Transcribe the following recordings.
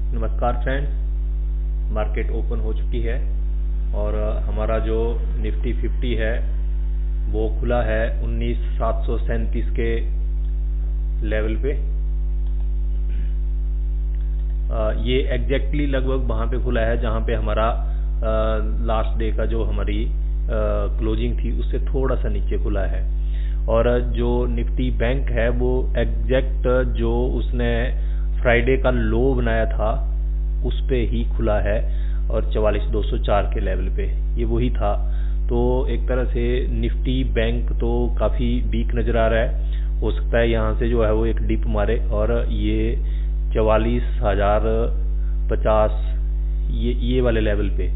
नमस्कार friends, market open हो चुकी है और हमारा जो निफ्टी 50 है वो खुला है 19,737 के लेवल पे। ये एग्जैक्टली लगभग वहाँ पे खुला है जहाँ पे हमारा लास्ट डे का जो हमारी क्लोजिंग थी उससे थोड़ा सा नीचे खुला है। और जो निफ्टी बैंक है वो एग्जैक्ट जो उसने फ्राइडे का लो बनाया था उस पे ही खुला है और 44,204 के लेवल पे ये वही था। तो एक तरह से निफ्टी बैंक तो काफ़ी वीक नज़र आ रहा है। हो सकता है यहाँ से जो है वो एक डिप मारे और ये 44,050 ये वाले लेवल पे,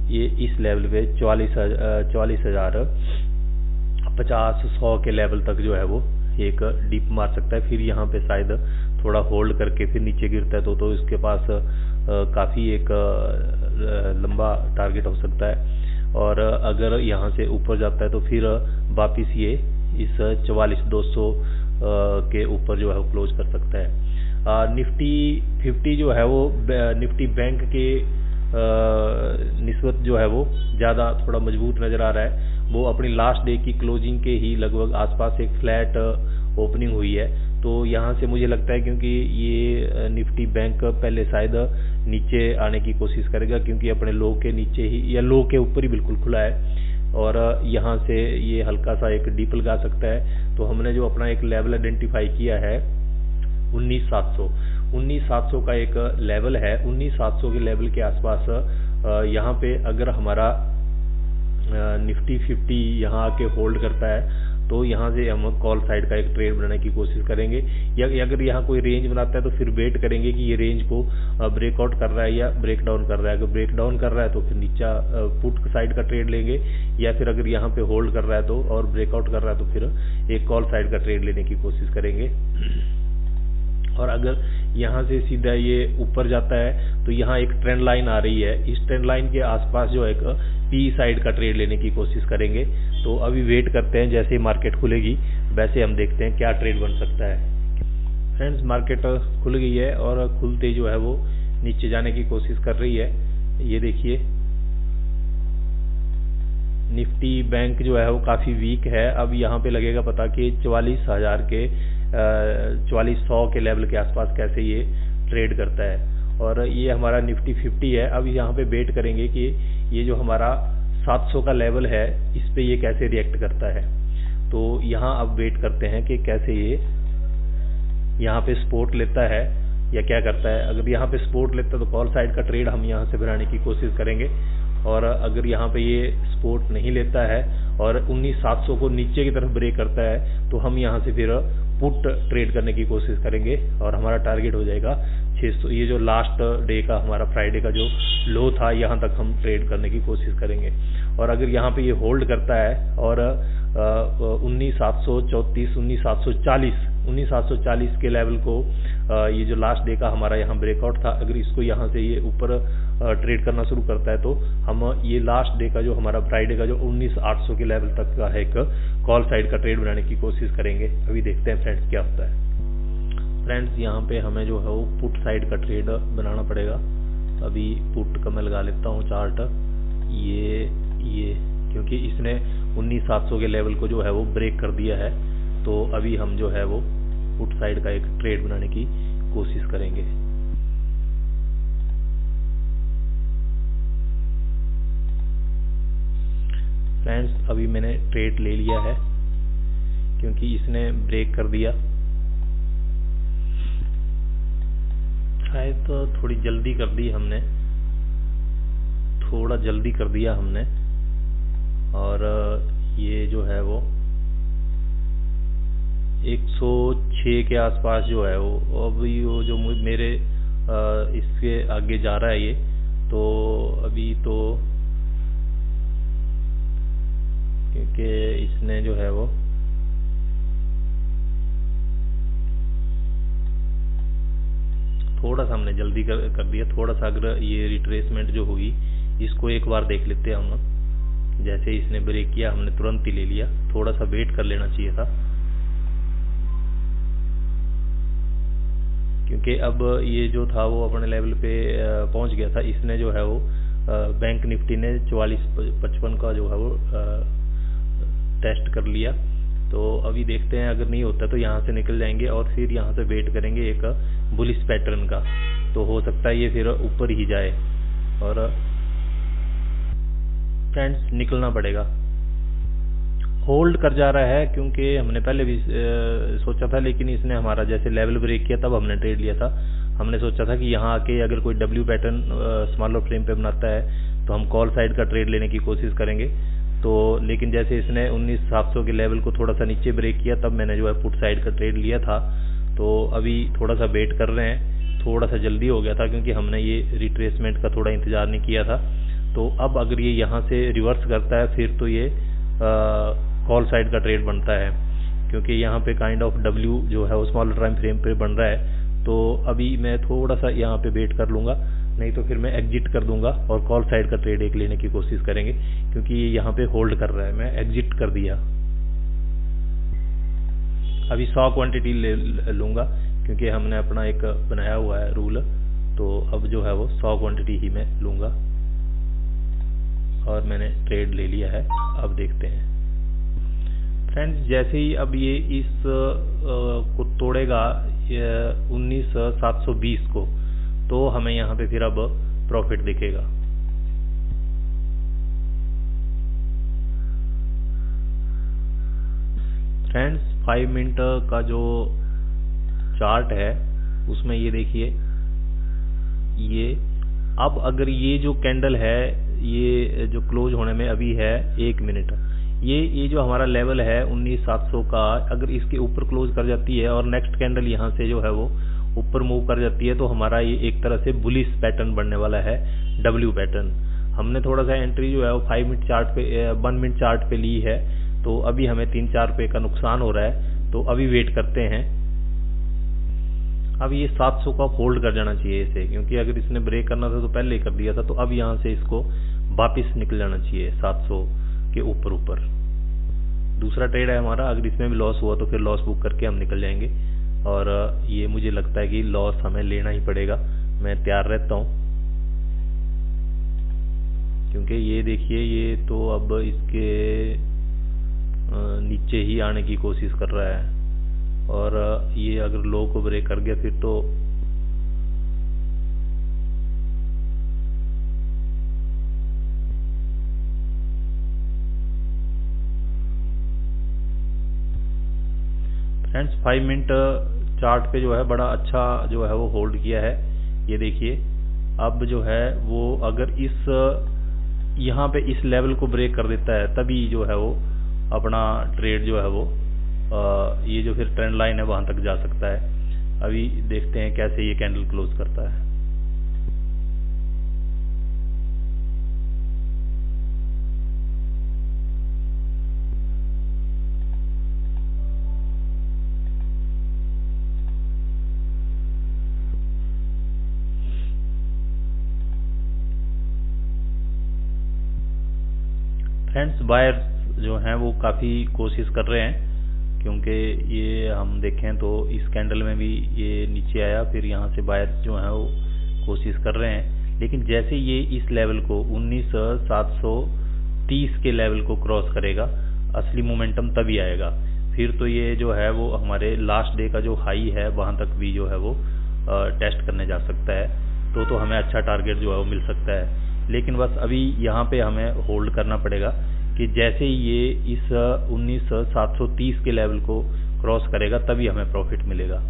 ये इस लेवल पे 44,050-100 के लेवल तक जो है वो एक डिप मार सकता है। फिर यहाँ पे शायद थोड़ा होल्ड करके फिर नीचे गिरता है तो इसके पास काफ़ी एक लंबा टारगेट हो सकता है। और अगर यहाँ से ऊपर जाता है तो फिर वापिस ये इस 44,200 के ऊपर जो है वो क्लोज कर सकता है। निफ्टी 50 जो है वो निफ्टी बैंक के निस्बत जो है वो ज़्यादा थोड़ा मजबूत नज़र आ रहा है। वो अपनी लास्ट डे की क्लोजिंग के ही लगभग आसपास एक फ्लैट ओपनिंग हुई है। तो यहाँ से मुझे लगता है क्योंकि ये निफ्टी बैंक पहले शायद नीचे आने की कोशिश करेगा क्योंकि अपने लो के नीचे ही या लो के ऊपर ही बिल्कुल खुला है और यहाँ से ये हल्का सा एक डीप लगा सकता है। तो हमने जो अपना एक लेवल आइडेंटिफाई किया है 19,700 का एक लेवल है। 19,700 के लेवल के आसपास यहाँ पे अगर हमारा निफ्टी 50 यहाँ आके होल्ड करता है तो यहाँ से हम कॉल साइड का एक ट्रेड बनाने की कोशिश करेंगे। या अगर यहाँ कोई रेंज बनाता है तो फिर वेट करेंगे कि ये रेंज को ब्रेकआउट कर रहा है या ब्रेक डाउन कर रहा है। अगर ब्रेक डाउन कर रहा है तो फिर नीचा पुट साइड का ट्रेड लेंगे, या फिर अगर यहाँ पे होल्ड कर रहा है तो और ब्रेकआउट कर रहा है तो फिर एक कॉल साइड का ट्रेड लेने की कोशिश करेंगे। और अगर यहाँ से सीधा ये ऊपर जाता है तो यहाँ एक ट्रेंड लाइन आ रही है, इस ट्रेंड लाइन के आसपास जो एक पी साइड का ट्रेड लेने की कोशिश करेंगे। तो अभी वेट करते हैं, जैसे मार्केट खुलेगी वैसे हम देखते हैं क्या ट्रेड बन सकता है। फ्रेंड्स, मार्केट खुल गई है और खुलते जो है वो नीचे जाने की कोशिश कर रही है। ये देखिए निफ्टी बैंक जो है वो काफ़ी वीक है। अब यहाँ पे लगेगा पता कि 44,000 के 4400 के लेवल के आसपास कैसे ये ट्रेड करता है। और ये हमारा निफ्टी 50 है। अब यहाँ पे वेट करेंगे कि ये जो हमारा 700 का लेवल है इस पे ये कैसे रिएक्ट करता है। तो यहाँ अब वेट करते हैं कि कैसे ये यहाँ पे सपोर्ट लेता है या क्या करता है। अगर यहाँ पे सपोर्ट लेता है तो कॉल साइड का ट्रेड हम यहाँ से बनाने की कोशिश करेंगे। और अगर यहाँ पे ये सपोर्ट नहीं लेता है और 19,700 को नीचे की तरफ ब्रेक करता है तो हम यहाँ से फिर पुट ट्रेड करने की कोशिश करेंगे और हमारा टारगेट हो जाएगा 600। ये जो लास्ट डे का हमारा फ्राइडे का जो लो था यहाँ तक हम ट्रेड करने की कोशिश करेंगे। और अगर यहाँ पे ये होल्ड करता है और 19,734 19,740 के लेवल को ये जो लास्ट डे का हमारा यहाँ ब्रेकआउट था, अगर इसको यहाँ से ये ऊपर ट्रेड करना शुरू करता है तो हम ये लास्ट डे का जो हमारा फ्राइडे का जो 19,800 के लेवल तक का है एक कॉल साइड का ट्रेड बनाने की कोशिश करेंगे। अभी देखते हैं फ्रेंड्स क्या होता है। फ्रेंड्स, यहाँ पे हमें जो है वो पुट साइड का ट्रेड बनाना पड़ेगा। अभी पुट का मैं लगा लेता हूँ चार्ट। ये क्योंकि इसने 19,700 के लेवल को जो है वो ब्रेक कर दिया है तो अभी हम जो है वो पुट साइड का एक ट्रेड बनाने की कोशिश करेंगे। फ्रेंड्स, अभी मैंने ट्रेड ले लिया है क्योंकि इसने ब्रेक कर दिया। शायद तो थोड़ी जल्दी कर दी हमने, थोड़ा जल्दी कर दिया हमने। और ये जो है वो 106 के आसपास जो है वो अभी वो जो मेरे इसके आगे जा रहा है ये। तो अभी तो क्योंकि इसने जो है वो थोड़ा सा हमने जल्दी कर दिया। थोड़ा सा अगर ये रिट्रेसमेंट जो होगी इसको एक बार देख लेते हैं हम। जैसे इसने ब्रेक किया हमने तुरंत ही ले लिया, थोड़ा सा वेट कर लेना चाहिए था। क्योंकि अब ये जो था वो अपने लेवल पे पहुंच गया था। इसने जो है वो बैंक निफ्टी ने 4455 का जो है वो टेस्ट कर लिया। तो अभी देखते हैं, अगर नहीं होता तो यहाँ से निकल जाएंगे और फिर यहाँ से वेट करेंगे एक बुलिश पैटर्न का। तो हो सकता है ये फिर ऊपर ही जाए और फ्रेंड्स निकलना पड़ेगा। होल्ड कर जा रहा है क्योंकि हमने पहले भी सोचा था, लेकिन इसने हमारा जैसे लेवल ब्रेक किया तब हमने ट्रेड लिया था। हमने सोचा था कि यहाँ आके अगर कोई डब्ल्यू पैटर्न स्मॉलर फ्रेम पे बनाता है तो हम कॉल साइड का ट्रेड लेने की कोशिश करेंगे। तो लेकिन जैसे इसने 19700 के लेवल को थोड़ा सा नीचे ब्रेक किया तब मैंने जो है पुट साइड का ट्रेड लिया था। तो अभी थोड़ा सा वेट कर रहे हैं, थोड़ा सा जल्दी हो गया था क्योंकि हमने ये रिट्रेसमेंट का थोड़ा इंतजार नहीं किया था। तो अब अगर ये यहाँ से रिवर्स करता है फिर तो ये कॉल साइड का ट्रेड बनता है, क्योंकि यहाँ पे काइंड ऑफ डब्ल्यू जो है वो स्मॉलर टाइम फ्रेम पे बन रहा है। तो अभी मैं थोड़ा सा यहाँ पे वेट कर लूँगा, नहीं तो फिर मैं एग्जिट कर दूंगा और कॉल साइड का ट्रेड एक लेने की कोशिश करेंगे, क्योंकि ये यहाँ पे होल्ड कर रहा है। मैं एग्जिट कर दिया। अभी 100 क्वांटिटी ले लूँगा क्योंकि हमने अपना एक बनाया हुआ है रूल। तो अब जो है वो 100 क्वांटिटी ही मैं लूँगा और मैंने ट्रेड ले लिया है। अब देखते हैं फ्रेंड्स, जैसे ही अब ये इस को तोड़ेगा 19720 को, तो हमें यहाँ पे फिर अब प्रॉफिट दिखेगा। फ्रेंड्स 5 मिनट का जो चार्ट है उसमें ये देखिए, ये अब अगर ये जो कैंडल है ये जो क्लोज होने में अभी है 1 मिनट, ये जो हमारा लेवल है 19700 का, अगर इसके ऊपर क्लोज कर जाती है और नेक्स्ट कैंडल यहाँ से जो है वो ऊपर मूव कर जाती है तो हमारा ये एक तरह से बुलिश पैटर्न बनने वाला है, डब्ल्यू पैटर्न। हमने थोड़ा सा एंट्री जो है वो 5 मिनट चार्ट पे 1 मिनट चार्ट पे ली है, तो अभी हमें 3-4 रुपए का नुकसान हो रहा है। तो अभी वेट करते हैं। अब ये 700 का होल्ड कर जाना चाहिए इसे, क्योंकि अगर इसने ब्रेक करना था तो पहले ही कर दिया था। तो अब यहाँ से इसको वापिस निकल जाना चाहिए 700 के ऊपर। दूसरा ट्रेड है हमारा, अगर इसमें भी लॉस हुआ तो फिर लॉस बुक करके हम निकल जाएंगे। और ये मुझे लगता है कि लॉस हमें लेना ही पड़ेगा। मैं तैयार रहता हूँ, क्योंकि ये देखिए ये तो अब इसके नीचे ही आने की कोशिश कर रहा है, और ये अगर लो को ब्रेक कर गया फिर तो फ्रेंड्स 5 मिनट चार्ट पे जो है बड़ा अच्छा जो है वो होल्ड किया है। ये देखिए अब जो है वो अगर इस यहाँ पे इस लेवल को ब्रेक कर देता है तभी जो है वो अपना ट्रेड जो है वो ये जो फिर ट्रेंड लाइन है वहां तक जा सकता है। अभी देखते हैं कैसे ये कैंडल क्लोज करता है। फ्रेंड्स बायर्स जो हैं वो काफ़ी कोशिश कर रहे हैं, क्योंकि ये हम देखें तो इस कैंडल में भी ये नीचे आया, फिर यहाँ से बायर्स जो हैं वो कोशिश कर रहे हैं। लेकिन जैसे ये इस लेवल को 19730 के लेवल को क्रॉस करेगा असली मोमेंटम तभी आएगा। फिर तो ये जो है वो हमारे लास्ट डे का जो हाई है वहाँ तक भी जो है वो टेस्ट करने जा सकता है। तो हमें अच्छा टारगेट जो है वो मिल सकता है। लेकिन बस अभी यहाँ पे हमें होल्ड करना पड़ेगा कि जैसे ही ये इस 19730 के लेवल को क्रॉस करेगा तभी हमें प्रॉफिट मिलेगा।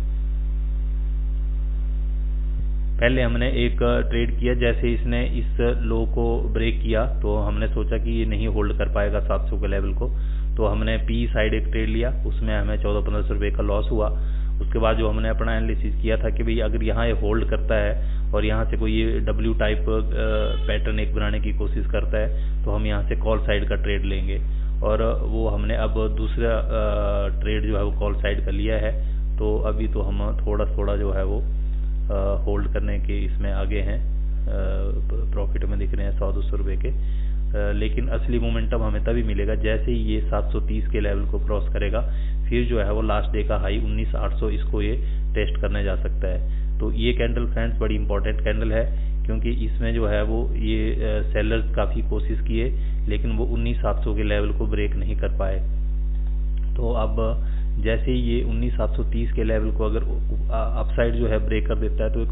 पहले हमने एक ट्रेड किया, जैसे इसने इस लो को ब्रेक किया तो हमने सोचा कि ये नहीं होल्ड कर पाएगा 700 के लेवल को, तो हमने पी साइड एक ट्रेड लिया, उसमें हमें 14-1500 रुपये का लॉस हुआ। उसके बाद जो हमने अपना एनालिसिस किया था कि भाई अगर यहाँ ये होल्ड करता है और यहाँ से कोई ये डब्ल्यू टाइप पैटर्न एक बनाने की कोशिश करता है तो हम यहाँ से कॉल साइड का ट्रेड लेंगे, और वो हमने अब दूसरा ट्रेड जो है वो कॉल साइड का लिया है। तो अभी तो हम थोड़ा जो है वो होल्ड करने के इसमें आगे हैं, प्रॉफिट में दिख रहे हैं 100-200 रुपये के। लेकिन असली मोमेंटम हमें तभी मिलेगा जैसे ही ये 730 के लेवल को क्रॉस करेगा, फिर जो है वो लास्ट डे का हाई 19800 इसको ये टेस्ट करने जा सकता है। तो ये कैंडल फ्रेंड्स बड़ी इंपॉर्टेंट कैंडल है, क्योंकि इसमें जो है वो ये सेलर्स काफ़ी कोशिश किए लेकिन वो 19,700 के लेवल को ब्रेक नहीं कर पाए। तो अब जैसे ही ये 19,730 के लेवल को अगर अपसाइड जो है ब्रेक कर देता है तो एक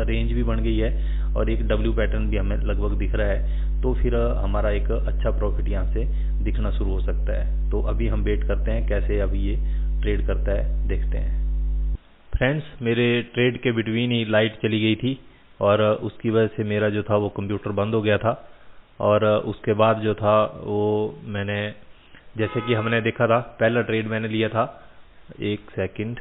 रेंज भी बन गई है और एक डब्ल्यू पैटर्न भी हमें लगभग दिख रहा है, तो फिर हमारा एक अच्छा प्रॉफिट यहाँ से दिखना शुरू हो सकता है। तो अभी हम वेट करते हैं कैसे अभी ये ट्रेड करता है, देखते हैं। फ्रेंड्स, मेरे ट्रेड के बिटवीन ही लाइट चली गई थी और उसकी वजह से मेरा जो था वो कंप्यूटर बंद हो गया था। और उसके बाद जो था वो मैंने, जैसे कि हमने देखा था, पहला ट्रेड मैंने लिया था, एक सेकंड,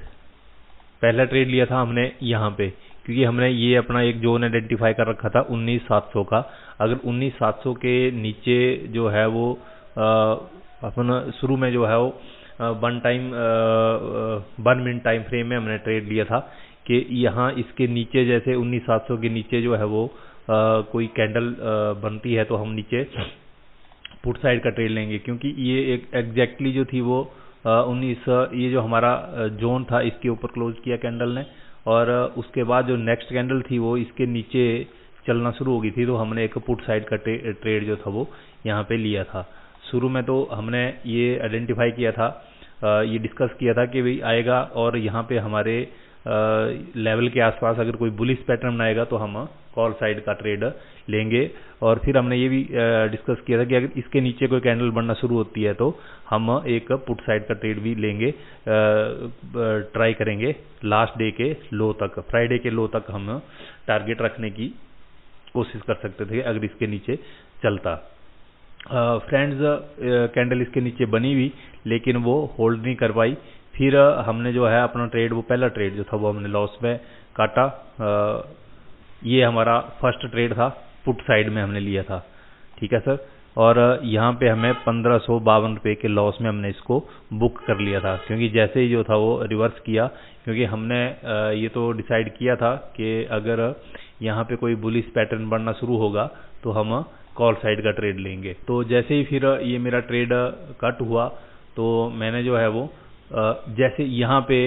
पहला ट्रेड लिया था हमने यहाँ पे, क्योंकि हमने ये अपना एक जोन आइडेंटिफाई कर रखा था 19,700 का। अगर 19,700 के नीचे जो है वो अपन शुरू में जो है वो 1 मिनट टाइम फ्रेम में हमने ट्रेड लिया था कि यहाँ इसके नीचे, जैसे 19,700 के नीचे जो है वो कोई कैंडल बनती है तो हम नीचे पुट साइड का ट्रेड लेंगे, क्योंकि ये एक एग्जैक्टली जो थी वो 19, ये जो हमारा जोन था इसके ऊपर क्लोज किया कैंडल ने, और उसके बाद जो नेक्स्ट कैंडल थी वो इसके नीचे चलना शुरू हो गई थी, तो हमने एक पुट साइड का ट्रेड जो था वो यहाँ पे लिया था। शुरू में तो हमने ये आइडेंटिफाई किया था, ये डिस्कस किया था कि भाई आएगा और यहाँ पे हमारे लेवल के आसपास अगर कोई बुलिश पैटर्न आएगा तो हम कॉल साइड का ट्रेड लेंगे। और फिर हमने ये भी डिस्कस किया था कि अगर इसके नीचे कोई कैंडल बनना शुरू होती है तो हम एक पुट साइड का ट्रेड भी लेंगे, ट्राई करेंगे लास्ट डे के लो तक, फ्राइडे के लो तक हम टारगेट रखने की कोशिश कर सकते थे अगर इसके नीचे चलता। फ्रेंड्स, कैंडल इसके नीचे बनी हुई लेकिन वो होल्ड नहीं कर पाई। फिर हमने जो है अपना ट्रेड, वो पहला ट्रेड जो था वो हमने लॉस में काटा। ये हमारा फर्स्ट ट्रेड था, पुट साइड में हमने लिया था, ठीक है सर। और यहाँ पे हमें 1552 रुपये के लॉस में हमने इसको बुक कर लिया था, क्योंकि जैसे ही जो था वो रिवर्स किया, क्योंकि हमने ये तो डिसाइड किया था कि अगर यहाँ पे कोई बुलिश पैटर्न बनना शुरू होगा तो हम कॉल साइड का ट्रेड लेंगे। तो जैसे ही फिर ये मेरा ट्रेड कट हुआ तो मैंने जो है वो जैसे यहाँ पे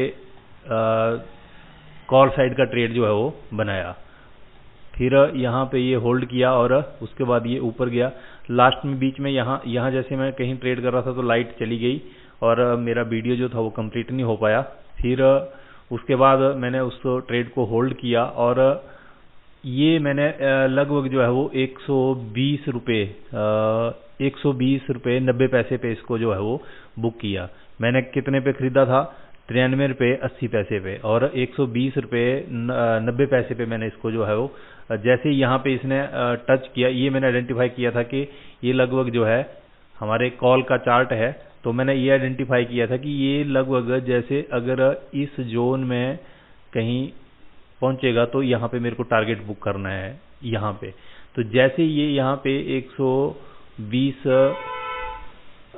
कॉल साइड का ट्रेड जो है वो बनाया, फिर यहाँ पे ये होल्ड किया और उसके बाद ये ऊपर गया। लास्ट में बीच में यहाँ जैसे मैं कहीं ट्रेड कर रहा था तो लाइट चली गई और मेरा वीडियो जो था वो कंप्लीट नहीं हो पाया। फिर उसके बाद मैंने उस ट्रेड को होल्ड किया और ये मैंने लगभग जो है वो 120 रुपये 90 पैसे पे इसको जो है वो बुक किया। मैंने कितने पे खरीदा था? 93 रुपये 80 पैसे पे, और 120 रुपये 90 पैसे पे मैंने इसको जो है वो, जैसे ही यहाँ पे इसने टच किया, ये मैंने आइडेंटिफाई किया था कि ये लगभग जो है हमारे कॉल का चार्ट है, तो मैंने ये आइडेंटिफाई किया था कि ये लगभग जैसे अगर इस जोन में कहीं पहुंचेगा तो यहाँ पे मेरे को टारगेट बुक करना है यहाँ पे। तो जैसे ये यहाँ पे 120,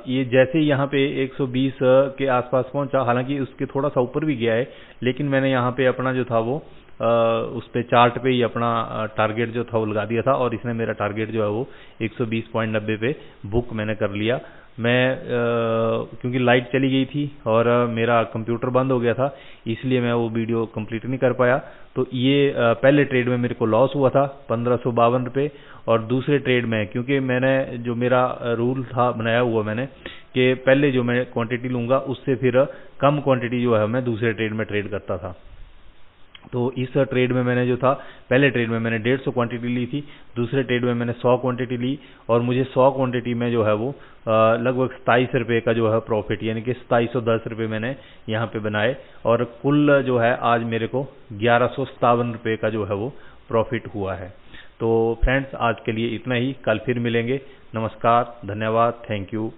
ये जैसे यहाँ पे 120 के आसपास पहुंचा, हालांकि उसके थोड़ा सा ऊपर भी गया है, लेकिन मैंने यहाँ पे अपना जो था वो उस पे चार्ट पे ही अपना टारगेट जो था वो लगा दिया था और इसने मेरा टारगेट जो है वो 120.90 पे बुक मैंने कर लिया। मैं क्योंकि लाइट चली गई थी और मेरा कंप्यूटर बंद हो गया था, इसलिए मैं वो वीडियो कंप्लीट नहीं कर पाया। तो ये पहले ट्रेड में मेरे को लॉस हुआ था 1552 रुपये, और दूसरे ट्रेड में क्योंकि मैंने जो मेरा रूल था बनाया हुआ मैंने कि पहले जो मैं क्वांटिटी लूँगा उससे फिर कम क्वांटिटी जो है मैं दूसरे ट्रेड में ट्रेड करता था। तो इस ट्रेड में मैंने जो था, पहले ट्रेड में मैंने 150 क्वांटिटी ली थी, दूसरे ट्रेड में मैंने 100 क्वांटिटी ली और मुझे 100 क्वांटिटी में जो है वो लगभग 27 रुपये का जो है प्रॉफिट, यानी कि 2710 रुपये मैंने यहाँ पे बनाए, और कुल जो है आज मेरे को 1157 रुपये का जो है वो प्रॉफिट हुआ है। तो फ्रेंड्स, आज के लिए इतना ही, कल फिर मिलेंगे। नमस्कार, धन्यवाद, थैंक यू।